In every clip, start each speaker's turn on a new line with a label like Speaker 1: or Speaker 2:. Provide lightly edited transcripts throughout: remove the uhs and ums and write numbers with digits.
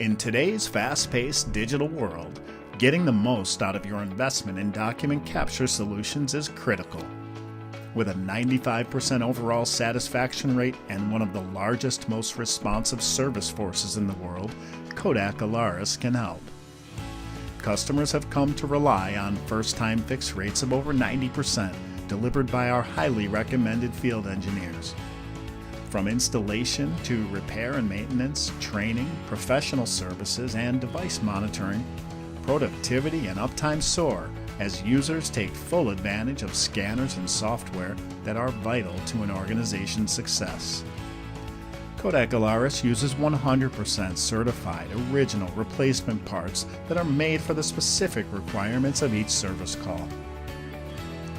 Speaker 1: In today's fast-paced digital world, getting the most out of your investment in document capture solutions is critical. With a 95% overall satisfaction rate and one of the largest, most responsive service forces in the world, Kodak Alaris can help. Customers have come to rely on first-time fix rates of over 90%, delivered by our highly recommended field engineers. From installation to repair and maintenance, training, professional services, and device monitoring, productivity and uptime soar as users take full advantage of scanners and software that are vital to an organization's success. Kodak Alaris uses 100% certified original replacement parts that are made for the specific requirements of each service call.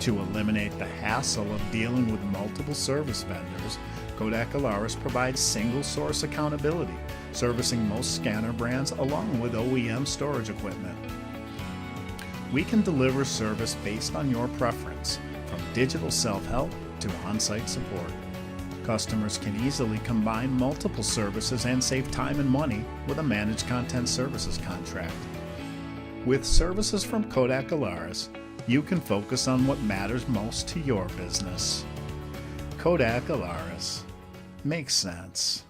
Speaker 1: To eliminate the hassle of dealing with multiple service vendors, Kodak Alaris provides single-source accountability, servicing most scanner brands along with OEM storage equipment. We can deliver service based on your preference, from digital self-help to on-site support. Customers can easily combine multiple services and save time and money with a managed content services contract. With services from Kodak Alaris, you can focus on what matters most to your business. Kodak Alaris. Makes sense.